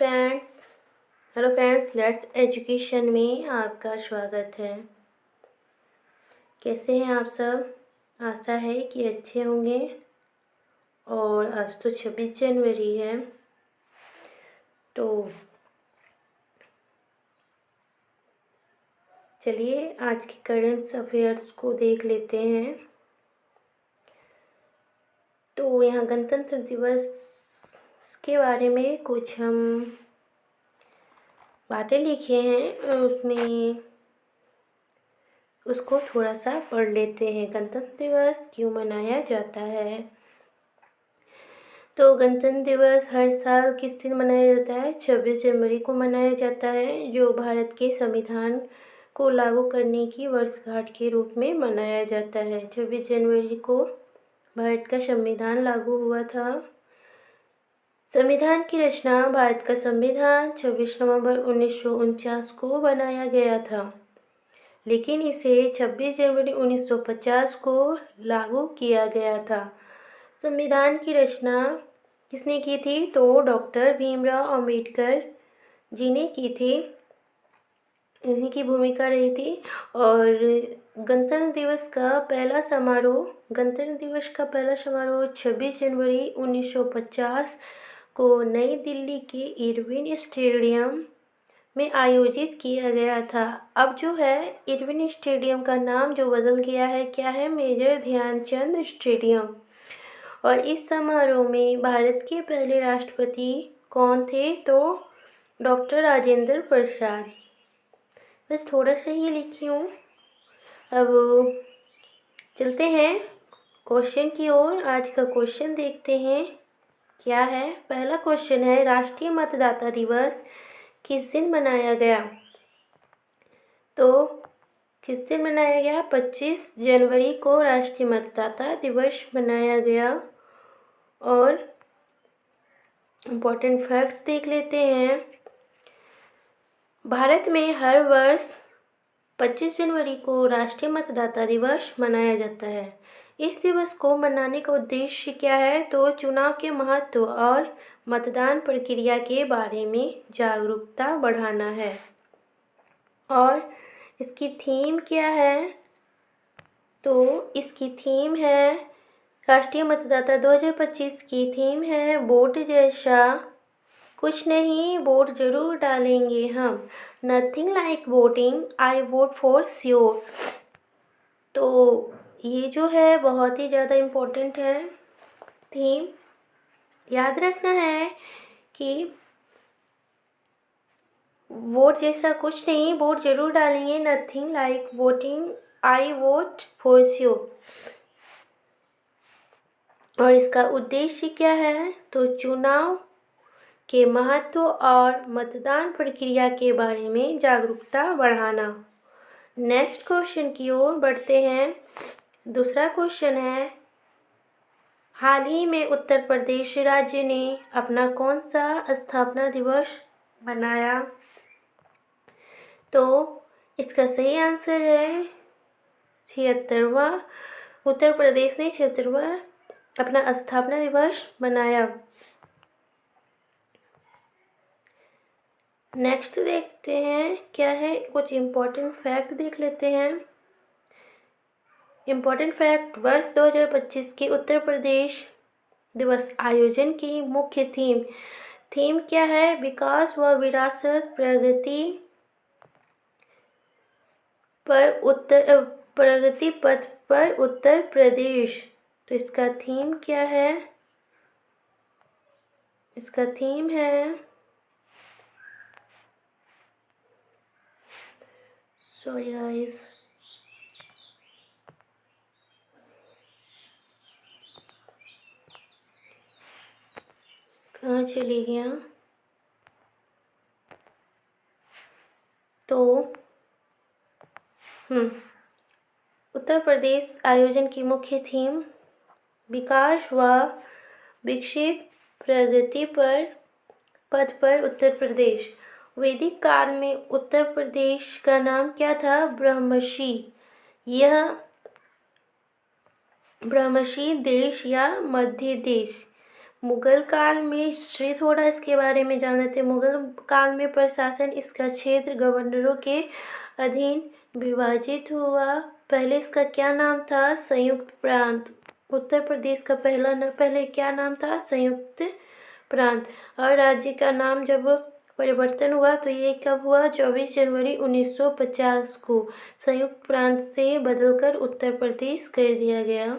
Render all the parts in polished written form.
Friends let's education में आपका स्वागत है। कैसे हैं आप सब? आशा है कि अच्छे होंगे। और आज तो 26 जनवरी है, तो चलिए आज के करंट अफेयर्स को देख लेते हैं। तो यहाँ गणतंत्र दिवस के बारे में कुछ हम बातें लिखे हैं, उसमें उसको थोड़ा सा पढ़ लेते हैं। गणतंत्र दिवस क्यों मनाया जाता है? तो गणतंत्र दिवस हर साल किस दिन मनाया जाता है? 26 जनवरी को मनाया जाता है, जो भारत के संविधान को लागू करने की वर्षगांठ के रूप में मनाया जाता है। 26 जनवरी को भारत का संविधान लागू हुआ था। संविधान की रचना भारत का संविधान 26 नवंबर 1949 को बनाया गया था, लेकिन इसे 26 जनवरी 1950 को लागू किया गया था। संविधान की रचना किसने की थी? तो डॉक्टर भीमराव अंबेडकर जी ने की थी, इन्हीं की भूमिका रही थी। और गणतंत्र दिवस का पहला समारोह 26 जनवरी 1950 को नई दिल्ली के इरविन स्टेडियम में आयोजित किया गया था। अब जो है इरविन स्टेडियम का नाम जो बदल गया है, क्या है? Major Dhyanchand stadium. और इस समारोह में भारत के पहले राष्ट्रपति कौन थे? तो डॉक्टर राजेंद्र प्रसाद। बस थोड़ा सा ही लिखी हूँ। अब चलते हैं क्वेश्चन की ओर। आज का क्वेश्चन देखते हैं क्या है। पहला क्वेश्चन है, राष्ट्रीय मतदाता दिवस किस दिन मनाया गया? तो किस दिन मनाया गया? 25 जनवरी को राष्ट्रीय मतदाता दिवस मनाया गया। और इम्पोर्टेंट फैक्ट्स देख लेते हैं। भारत में हर वर्ष 25 जनवरी को राष्ट्रीय मतदाता दिवस मनाया जाता है। इस दिवस को मनाने का उद्देश्य क्या है? तो चुनाव के महत्व और मतदान प्रक्रिया के बारे में जागरूकता बढ़ाना है। और इसकी थीम क्या है? तो इसकी थीम है, राष्ट्रीय मतदाता 2025 की थीम है, वोट जैसा कुछ नहीं, वोट जरूर डालेंगे हम। Nothing like voting, I vote for sure. तो ये जो है बहुत ही ज़्यादा इम्पोर्टेंट है थीम। याद रखना है कि वोट जैसा कुछ नहीं, वोट जरूर डालेंगे। Nothing like voting, I vote for sure. और इसका उद्देश्य क्या है? तो चुनाव के महत्व और मतदान प्रक्रिया के बारे में जागरूकता बढ़ाना। नेक्स्ट क्वेश्चन की ओर बढ़ते हैं। दूसरा क्वेश्चन है, हाल ही में उत्तर प्रदेश राज्य ने अपना कौन सा स्थापना दिवस मनाया? तो इसका सही आंसर है 76वां। उत्तर प्रदेश ने 76वां अपना स्थापना दिवस मनाया। नेक्स्ट देखते हैं क्या है, कुछ इम्पोर्टेंट फैक्ट देख लेते हैं। इम्पोर्टेंट फैक्ट, वर्ष 2025 के उत्तर प्रदेश दिवस आयोजन की मुख्य थीम क्या है? विकास व विरासत, प्रगति पथ पर उत्तर प्रदेश। तो इसका थीम क्या है? इसका थीम है, सॉरी गाइस, कहाँ चली गया? तो उत्तर प्रदेश आयोजन की मुख्य थीम विकास व विकसित प्रगति पर पथ पर उत्तर प्रदेश। वैदिक काल में उत्तर प्रदेश का नाम क्या था? ब्रह्मशी। यह ब्रह्मशी देश या मध्य देश, मुगल काल में श्री थोड़ा इसके बारे में जान लेते हैं। मुगल काल में प्रशासन इसका क्षेत्र गवर्नरों के अधीन विभाजित हुआ। पहले इसका क्या नाम था? संयुक्त प्रांत। उत्तर प्रदेश का पहले क्या नाम था? संयुक्त प्रांत। और राज्य का नाम जब परिवर्तन हुआ तो ये कब हुआ? 24 जनवरी 1950 को संयुक्त प्रांत से बदलकर उत्तर प्रदेश कर दिया गया।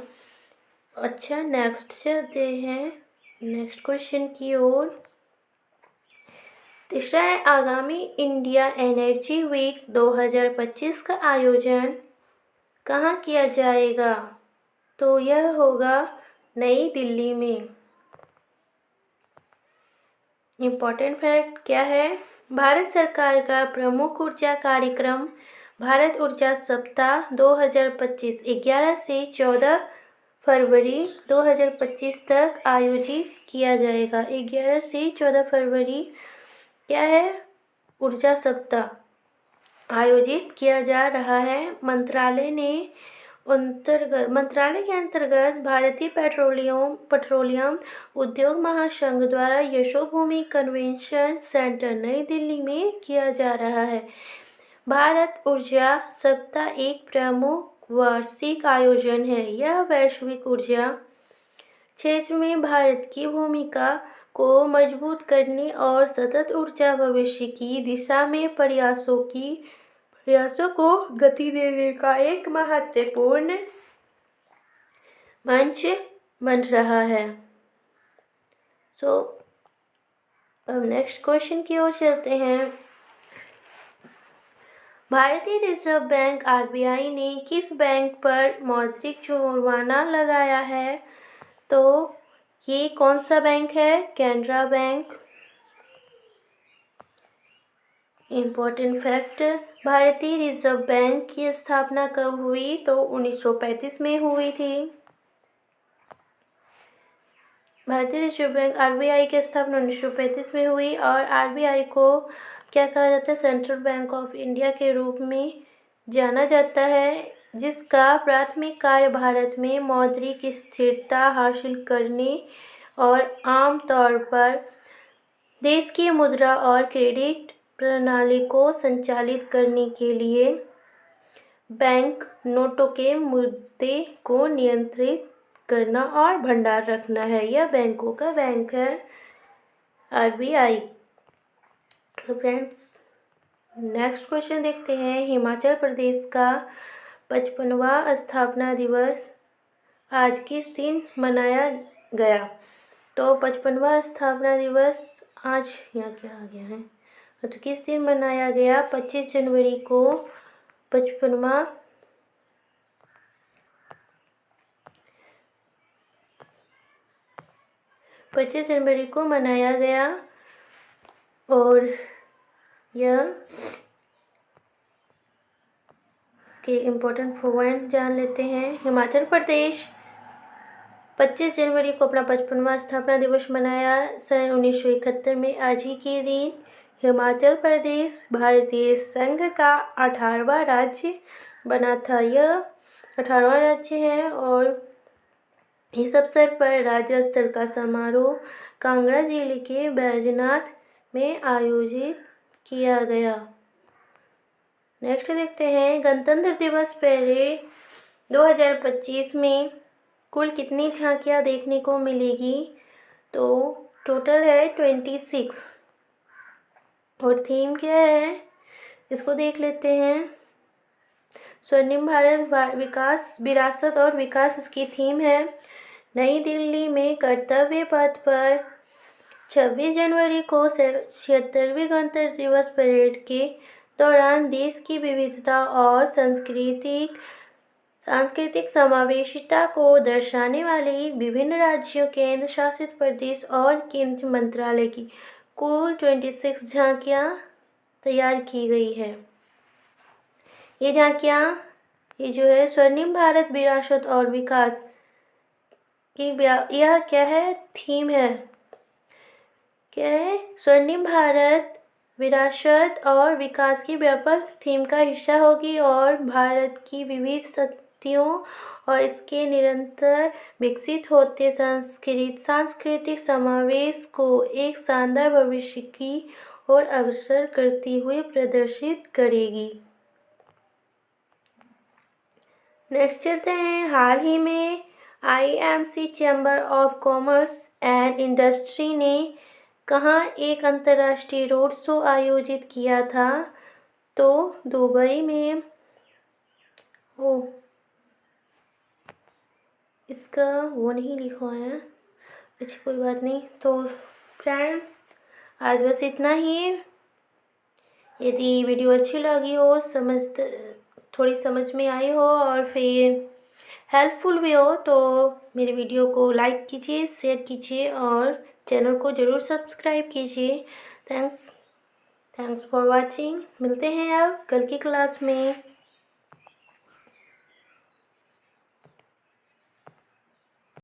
अच्छा, नेक्स्ट चलते हैं नेक्स्ट क्वेश्चन की ओर। तीसरा है, आगामी इंडिया एनर्जी वीक 2025 का आयोजन कहाँ किया जाएगा? तो यह होगा नई दिल्ली में। इम्पोर्टेंट फैक्ट क्या है? भारत सरकार का प्रमुख ऊर्जा कार्यक्रम भारत ऊर्जा सप्ताह 2025 11 से 14 फरवरी 2025 तक आयोजित किया जाएगा। 11 से 14 फरवरी क्या है? ऊर्जा सप्ताह आयोजित किया जा रहा है। मंत्रालय के अंतर्गत भारतीय पेट्रोलियम उद्योग महासंघ द्वारा यशोभूमि कन्वेंशन सेंटर नई दिल्ली में किया जा रहा है। भारत ऊर्जा सप्ताह एक प्रमुख वार्षिक आयोजन है। यह वैश्विक ऊर्जा क्षेत्र में भारत की भूमिका को मजबूत करने और सतत ऊर्जा भविष्य की दिशा में प्रयासों को गति देने का एक महत्वपूर्ण मंच बन रहा है। अब नेक्स्ट क्वेश्चन की ओर चलते हैं। भारतीय रिजर्व बैंक आरबीआई ने किस बैंक पर मौद्रिक जुर्माना लगाया है? तो ये कौन सा बैंक है? कैनरा बैंक। इम्पोर्टेंट फैक्ट, भारतीय रिजर्व बैंक की स्थापना कब हुई? तो 1935 में हुई थी। भारतीय रिजर्व बैंक आरबीआई की स्थापना 1935 में हुई और आरबीआई को क्या कहा जाता है? सेंट्रल बैंक ऑफ इंडिया के रूप में जाना जाता है, जिसका प्राथमिक कार्य भारत में मौद्रिक स्थिरता हासिल करने और आमतौर पर देश की मुद्रा और क्रेडिट प्रणाली को संचालित करने के लिए बैंक नोटों के मुद्दे को नियंत्रित करना और भंडार रखना है। यह बैंकों का बैंक है आरबीआई। तो फ्रेंड्स, नेक्स्ट क्वेश्चन देखते हैं। हिमाचल प्रदेश का 55वां स्थापना दिवस आज किस दिन मनाया गया? तो 55वां स्थापना दिवस आज यहाँ क्या आ गया है? तो किस दिन मनाया गया? 25 जनवरी को 55वां 25 जनवरी को मनाया गया। और यह इसके इम्पोर्टेंट पॉइंट जान लेते हैं। हिमाचल प्रदेश 25 जनवरी को अपना 55वां स्थापना दिवस मनाया। सन 1971 में आज ही के दिन हिमाचल प्रदेश भारतीय संघ का 18वां राज्य बना था। यह 18वां राज्य है और इस अवसर पर राज्य स्तर का समारोह कांगड़ा जिले के बैजनाथ में आयोजित किया गया। नेक्स्ट देखते हैं। गणतंत्र दिवस परेड 2025 में कुल कितनी झांकियां देखने को मिलेगी? तो टोटल है 26। और थीम क्या है इसको देख लेते हैं। स्वर्णिम भारत विकास विरासत और विकास इसकी थीम है। नई दिल्ली में कर्तव्य पथ पर 26 जनवरी को 76वीं गणतंत्र दिवस परेड के दौरान देश की विविधता और सांस्कृतिक समावेशिता को दर्शाने वाली विभिन्न राज्यों, केंद्र शासित प्रदेश और केंद्रीय मंत्रालय की कुल 26 झांकियां तैयार की गई है। ये झांकियां ये जो है स्वर्णिम भारत विरासत और विकास की यह क्या है? थीम है। क्या है? स्वर्णिम भारत विरासत और विकास की व्यापक थीम का हिस्सा होगी और भारत की विविध शक्तियों और इसके निरंतर विकसित होते सांस्कृतिक समावेश को एक शानदार भविष्य की ओर अग्रसर करती हुई प्रदर्शित करेगी। नेक्स्ट चलते हैं। हाल ही में IMC chamber of commerce and industry ने कहाँ एक अंतर्राष्ट्रीय रोड शो आयोजित किया था? तो दुबई में। ओ, इसका वो नहीं लिखा है। अच्छा, कोई बात नहीं। तो फ्रेंड्स, आज बस इतना ही। यदि वीडियो अच्छी लगी हो, थोड़ी समझ में आई हो और फिर हेल्पफुल भी हो, तो मेरे वीडियो को लाइक कीजिए, शेयर कीजिए और चैनल को ज़रूर सब्सक्राइब कीजिए। Thanks for watching. मिलते हैं अब कल की क्लास में।